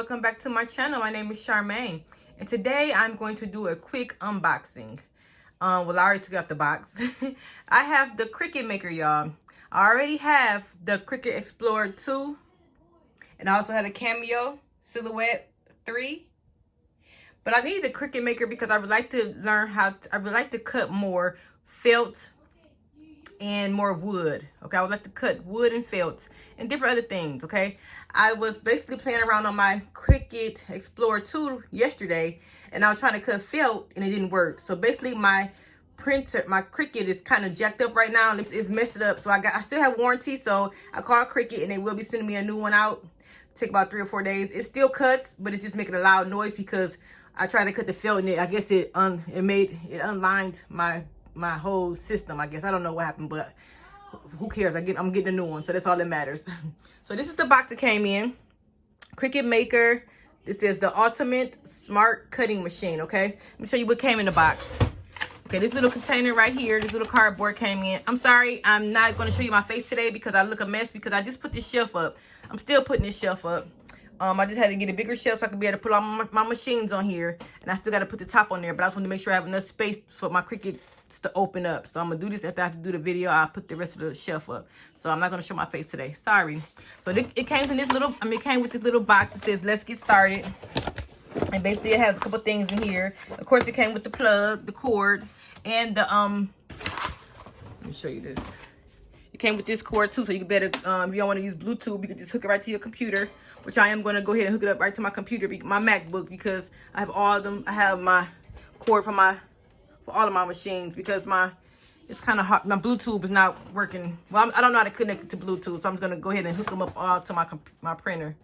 welcome back to my channel. My name is Charmaine, and today I'm going to do a quick unboxing. Well, I already took out the box. I have the Cricut Maker, y'all. I already have the Cricut Explore 2, and I also have the Cameo Silhouette 3. But I need the Cricut Maker because I would like to learn I would like to cut more felt and more wood. Okay, I would like to cut wood and felt and different other things. Okay, I was basically playing around on my Cricut Explore 2 yesterday, and I was trying to cut felt and it didn't work. So basically my Cricut is kind of jacked up right now. It's messed up. So I still have warranty, so I called Cricut and they will be sending me a new one out. Take about 3 or 4 days. It still cuts, but it's just making a loud noise because I tried to cut the felt and I guess it unlined my whole system. I guess I don't know what happened, but who cares? I'm getting a new one, so that's all that matters. So this is the box that came in. Cricut Maker. This is the Ultimate Smart Cutting Machine. Okay, let me show you what came in the box. Okay, this little container right here, this little cardboard came in. I'm sorry, I'm not going to show you my face today because I look a mess because I just put this shelf up. I'm still putting this shelf up. I just had to get a bigger shelf so I could be able to put all my machines on here, and I still got to put the top on there. But I just want to make sure I have enough space for my Cricut to open up. So I'm gonna do this after I have to do the video. I'll put the rest of the shelf up. So I'm not gonna show my face today. Sorry, but it came in this little. It came with this little box that says "Let's get started," and basically it has a couple things in here. Of course, it came with the plug, the cord, and the Let me show you this. It came with this cord too, so you can better if you don't want to use Bluetooth, you can just hook it right to your computer. Which I am gonna go ahead and hook it up right to my computer, my MacBook, because I have all of them. I have my cord for all of my machines because it's kind of hard. My Bluetooth is not working. Well, I don't know how to connect it to Bluetooth, so I'm just gonna go ahead and hook them up all to my printer,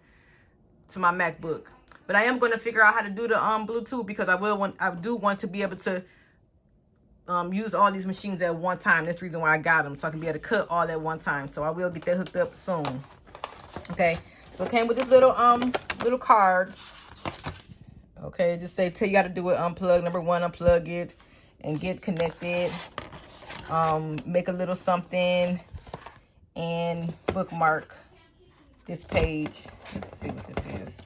to my MacBook. But I am gonna figure out how to do the Bluetooth because I do want to be able to use all these machines at one time. That's the reason why I got them, so I can be able to cut all at one time. So I will get that hooked up soon. Okay, so it came with this little cards. Okay, just tell you how to do it. Unplug. Number 1, unplug it and get connected. Make a little something and bookmark this page. Let's see what this is.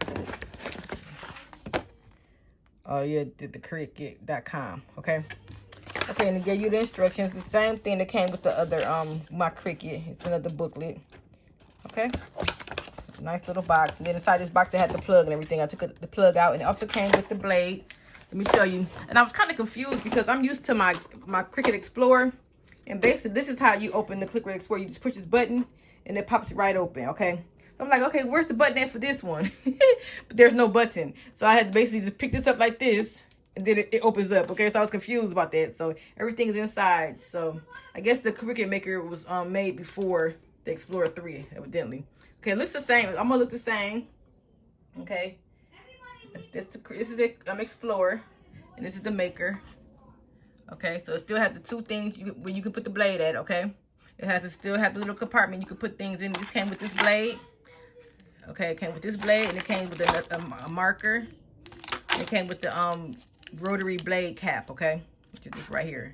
Oh yeah, the Cricut.com. Okay. Okay, and it gave you the instructions. The same thing that came with the other my Cricut. It's another booklet. Okay. Nice little box. And then inside this box, it had the plug and everything. I took the plug out, and it also came with the blade. Let me show you. And I was kind of confused because I'm used to my Cricut Explorer. And basically, this is how you open the Cricut Explorer. You just push this button, and it pops right open, okay? So I'm like, okay, where's the button at for this one? But there's no button. So I had to basically just pick this up like this, and then it opens up, okay? So I was confused about that. So everything is inside. So I guess the Cricut Maker was made before the Explorer 3, evidently. Okay, it looks the same. I'm gonna look the same. Okay, this is it. Explorer, and this is the Maker. Okay, so it still has the two things where you can put the blade at. Okay, it still has the little compartment you can put things in. This came with this blade. Okay, it came with this blade, and it came with a marker. It came with the rotary blade cap. Okay, which is this right here.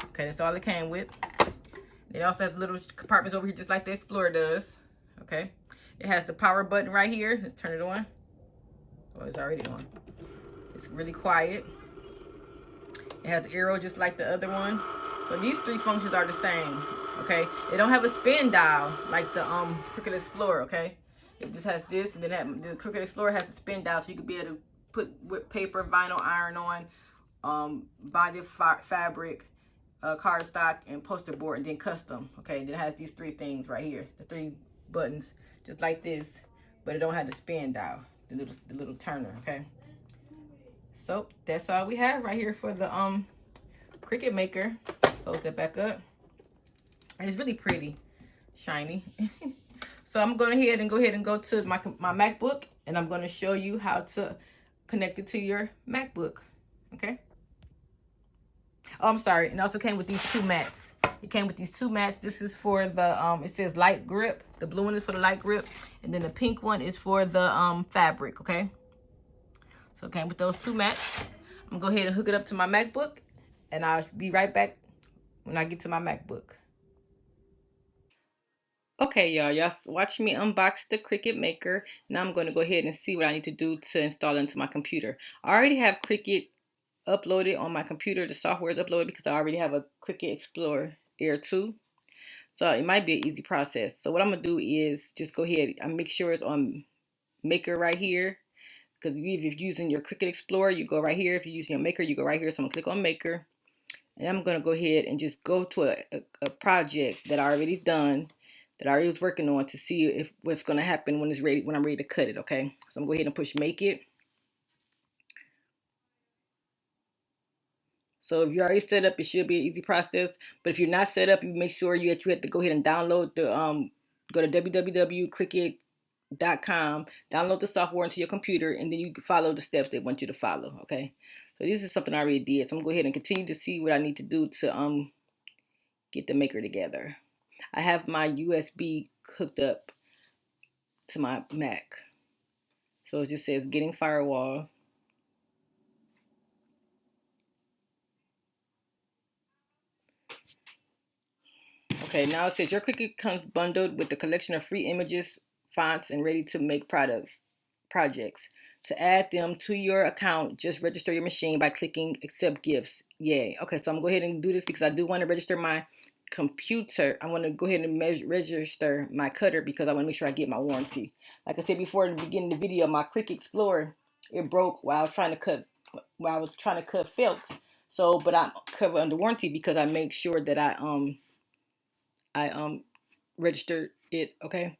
Okay, that's all it came with. It also has little compartments over here, just like the Explorer does. Okay, it has the power button right here. Let's turn it on. Oh, it's already on. It's really quiet. It has the arrow just like the other one. So these 3 functions are the same. Okay, they don't have a spin dial like the Cricut Explorer. Okay, it just has this, and then the Cricut Explorer has the spin dial, so you can be able to put with paper, vinyl iron on, bonded fabric, cardstock, and poster board, and then custom. Okay, and then it has these 3 things right here, the 3 buttons, just like this, but it don't have the spin dial, the little turner. Okay, so that's all we have right here for the Cricut Maker. Close that back up, and it's really pretty, shiny. So I'm going to go ahead and go to my MacBook, and I'm going to show you how to connect it to your MacBook. Okay. Oh, I'm sorry. And also came with these 2 mats. It came with these 2 mats. This is for the it says light grip. The blue one is for the light grip, and then the pink one is for the fabric. Okay, so it came with those 2 mats. I'm gonna go ahead and hook it up to my MacBook, and I'll be right back when I get to my MacBook. Okay, y'all watch me unbox the Cricut Maker. Now I'm going to go ahead and see what I need to do to install it into my computer. I already have Cricut uploaded on my computer. The software is uploaded because I already have a Cricut Explore Air 2. So it might be an easy process. So what I'm going to do is just go ahead and make sure it's on Maker right here. Because if you're using your Cricut Explorer, you go right here. If you're using your Maker, you go right here. So I'm going to click on Maker. And I'm going to go ahead and just go to a project that I already done, that I already was working on, to see if what's going to happen when it's ready, when I'm ready to cut it, okay? So I'm going to go ahead and push Make It. So if you're already set up, it should be an easy process. But if you're not set up, you make sure you have to go ahead and download the go to www.cricut.com, download the software into your computer, and then you can follow the steps they want you to follow. Okay. So this is something I already did. So I'm gonna go ahead and continue to see what I need to do to get the maker together. I have my USB hooked up to my Mac. So it just says getting firewall. Okay, now it says your Cricut comes bundled with a collection of free images, fonts, and ready-to-make projects. To add them to your account, just register your machine by clicking Accept Gifts. Yay. Okay, so I'm going to go ahead and do this because I do want to register my computer. I want to go ahead and register my cutter because I want to make sure I get my warranty. Like I said before in the beginning of the video, my Cricut Explorer, it broke while I was trying to cut felt. So, but I'm covered under warranty because I make sure that I registered it. Okay,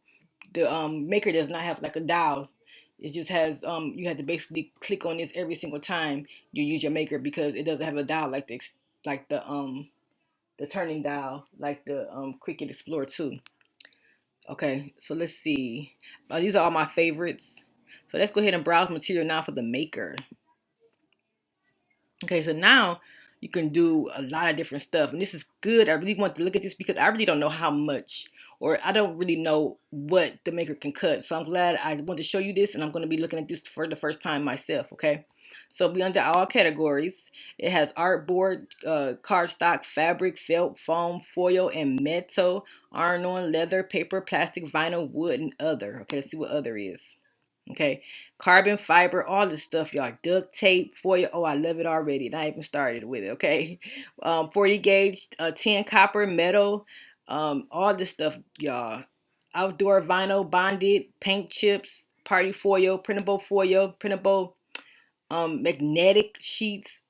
the maker does not have like a dial. It just has you have to basically click on this every single time you use your maker because it doesn't have a dial like the turning dial like the Cricut Explorer 2. Okay, so let's see. These are all my favorites. So let's go ahead and browse material now for the maker. Okay, so now you can do a lot of different stuff. And this is good. I really want to look at this because I really don't know how much, or I don't really know what the maker can cut. So I'm glad I want to show you this, and I'm going to be looking at this for the first time myself, okay? So be under all categories. It has artboard, cardstock, fabric, felt, foam, foil, and metal, iron-on, leather, paper, plastic, vinyl, wood, and other. Okay, let's see what other is. Okay, carbon fiber, all this stuff, y'all. Duct tape, foil. Oh, I love it already. And I even started with it. Okay, 40 gauge, tin, copper, metal, all this stuff, y'all. Outdoor vinyl, bonded, paint chips, party foil, printable, magnetic sheets.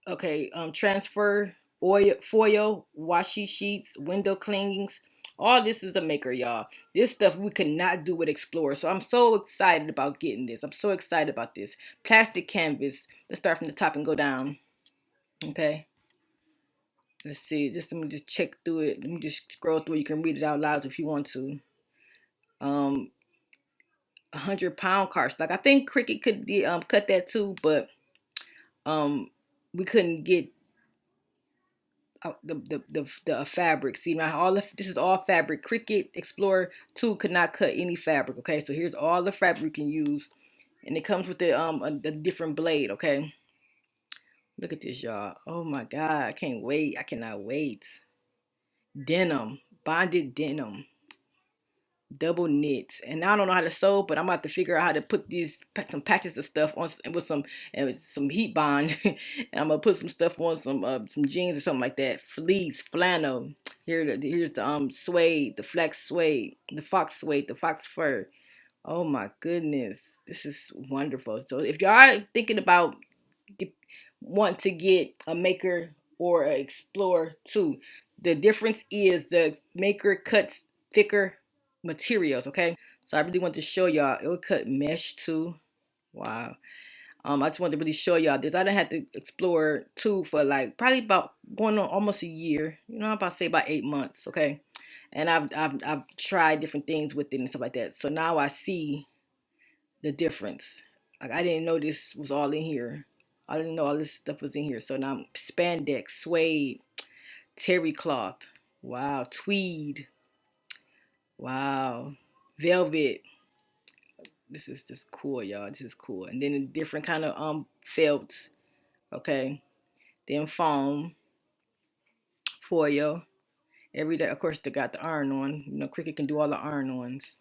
Okay, transfer oil, foil, washi sheets, window cleanings. All this is a maker, y'all. This stuff we could not do with Explorer. So I'm so excited about getting this. I'm so excited about this. Plastic canvas. Let's start from the top and go down. Okay. Let's see. Let me just check through it. Let me just scroll through it. You can read it out loud if you want to. 100-pound cardstock. I think Cricut could cut that too, but we couldn't get the fabric. See, now this is all fabric. Cricut Explorer 2 could not cut any fabric. Okay, so here's all the fabric you can use, and it comes with a different blade. Okay, look at this, y'all. Oh my God, I can't wait. I cannot wait. Denim, bonded denim, double knit, and now I don't know how to sew, but I'm about to figure out how to put some patches of stuff on with some heat bond. And I'm gonna put some stuff on some jeans or something like that. Fleece, flannel. Here's the suede, the flax suede, the fox suede, the fox fur. Oh my goodness, this is wonderful. So if you are thinking about want to get a maker or an Explorer 2, the difference is the maker cuts thicker materials. Okay, so I really want to show y'all. It will cut mesh too. Wow. I just wanted to really show y'all this. I done had to Explorer 2 for like probably about going on almost a year. You know, I'm about to say about 8 months. Okay, and I've tried different things with it and stuff like that. So now I see the difference. Like I didn't know this was all in here. I didn't know all this stuff was in here. So now spandex, suede, terry cloth, wow, tweed, wow, velvet. This is just cool, y'all. This is cool. And then a different kind of felt, okay. Then foam, foil, every day. Of course, they got the iron-on. You know, Cricut can do all the iron-ons.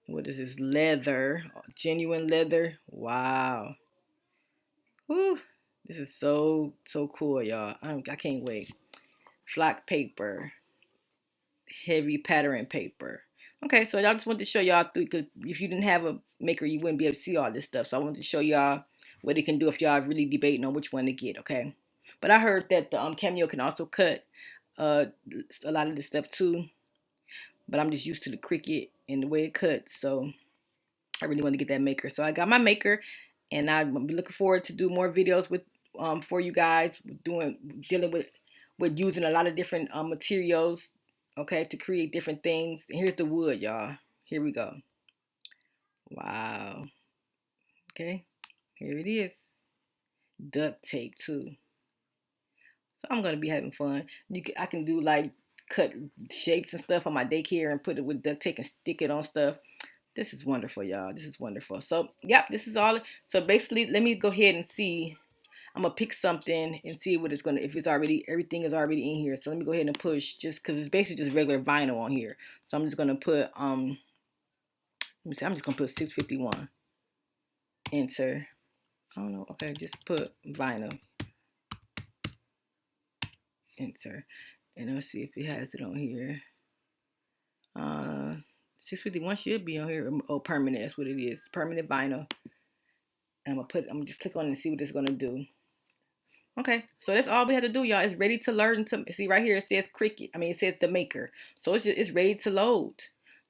What is this? Leather, genuine leather. Wow. Whew. This is so cool, y'all. I can't wait. Flock paper, heavy pattern paper. Okay, so I just wanted to show y'all through, because if you didn't have a maker, you wouldn't be able to see all this stuff. So I wanted to show y'all what it can do if y'all really debating on which one to get. Okay, but I heard that the Cameo can also cut a lot of this stuff too. But I'm just used to the Cricut and the way it cuts, so I really want to get that maker. So I got my maker, and I'm looking forward to do more videos with for you guys, dealing with using a lot of different materials, okay, to create different things. And here's the wood, y'all. Here we go. Wow. Okay, here it is. Duct tape too. So I'm gonna be having fun. I can do like cut shapes and stuff on my daycare and put it with duct tape and stick it on stuff. This is wonderful, y'all. This is wonderful. So, yep, this is all. So basically, let me go ahead and see. I'm gonna pick something and see what it's gonna. If it's already, everything is already in here. So let me go ahead and push, just because it's basically just regular vinyl on here. So I'm just gonna put let me see. I'm just gonna put 651. Enter. I don't know. Okay, just put vinyl. Enter. And let's see if it has it on here. 651 should be on here. Oh, permanent. That's what it is. Permanent vinyl. And I'm gonna just click on it and see what it's gonna do. Okay, so that's all we have to do, y'all. It's ready to learn. To see right here, it says Cricut. I mean, it says the maker. So it's ready to load.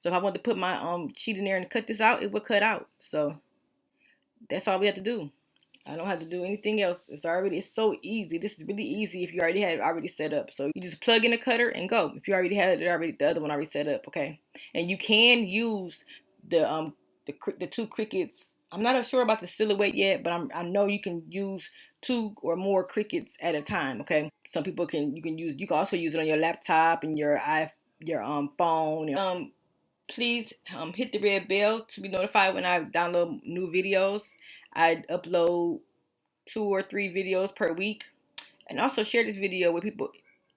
So if I want to put my sheet in there and cut this out, it will cut out. So that's all we have to do. I don't have to do anything else. It's so easy. This is really easy if you already had it already set up. So you just plug in the cutter and go. If you already had it the other one already set up, okay. And you can use the two Cricuts. I'm not sure about the silhouette yet, but I know you can use 2 or more Cricuts at a time. Okay. Some people you can also use it on your laptop and your phone. Please hit the red bell to be notified when I download new videos. I upload 2 or 3 videos per week. And also share this video with people.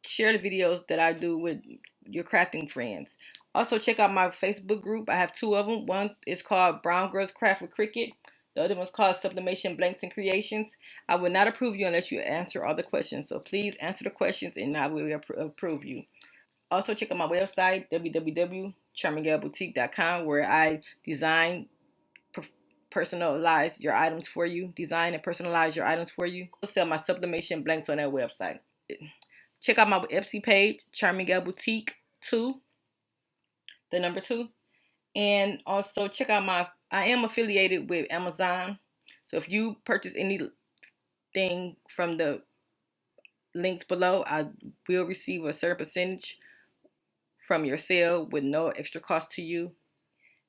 Share the videos that I do with your crafting friends. Also check out my Facebook group. I have 2 of them. One is called Brown Girls Craft with Cricut. The other one's called Sublimation Blanks and Creations. I will not approve you unless you answer all the questions. So please answer the questions and I will approve you. Also check out my website, www.charminggalboutique.com, where I design, personalize your items for you. Design and personalize your items for you. I'll sell my sublimation blanks on that website. Check out my Etsy page, Charming Gal Boutique 2, the number 2. And also check out I am affiliated with Amazon. So if you purchase anything from the links below, I will receive a certain percentage from your sale with no extra cost to you.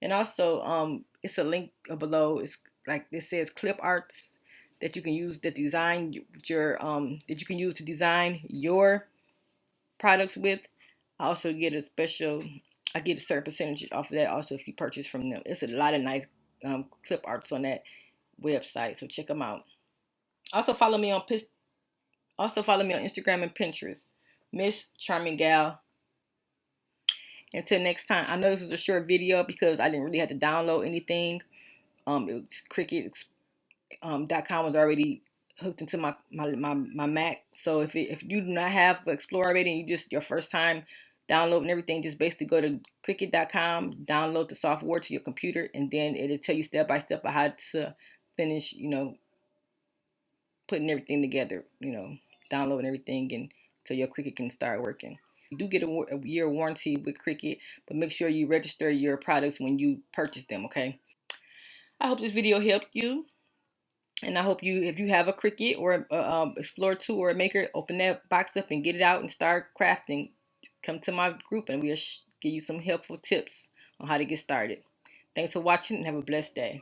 And also, it's a link below. It's like it says clip arts that you can use that you can use to design your products with. I also get I get a certain percentage off of that also if you purchase from them. It's a lot of nice clip arts on that website, so check them out. Also follow me on Instagram and Pinterest, Miss Charming Gal. Until next time. I know this was a short video because I didn't really have to download anything. Cricut.com was already hooked into my Mac. So if you do not have Explorer already and you just your first time downloading everything, just basically go to Cricut.com, download the software to your computer, and then it'll tell you step by step how to finish, putting everything together, downloading everything and so your Cricut can start working. You do get a year warranty with Cricut, but make sure you register your products when you purchase them, okay? I hope this video helped you. And I hope if you have a Cricut or Explorer 2 or a Maker, open that box up and get it out and start crafting. Come to my group and we'll give you some helpful tips on how to get started. Thanks for watching and have a blessed day.